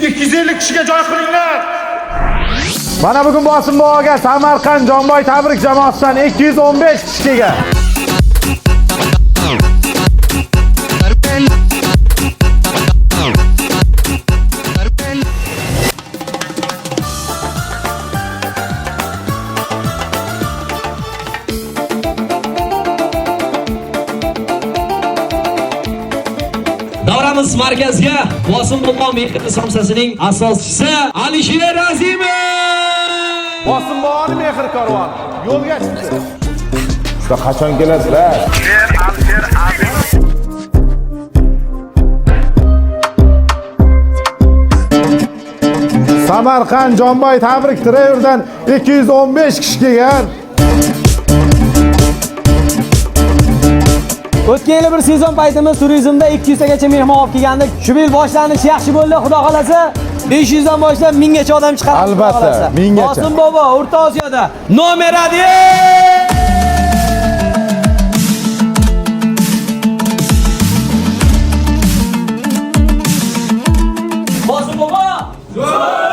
250 kishiga joy qilinglar. Mana bugun Bosim boboga Samarqand Jonboy tabrik jamoasidan 215 kishi kelgan. Davramiz markazga Bosim bobo mehr somsasining asoschisi Alisher Azimov. Bosim boboni mehr karvoni yo'lga chiqdi. Usta qachon kelasizlar? Alisher Azimov. Samarqand Jonboy tabrik treyverdan 215 kishi kelgan. O'tgan yili bir sezon paytimiz turizmda 200 tagacha mehmon olib kelgandik. Shu yil boshlanish yaxshi bo'ldi, xudo xolasa 500 dan boshlab 1000 gacha odam chiqadi. Albatta, 1000 gacha. Bosim bobo O'rta Osiyoda nomer 1. Bosim bobo!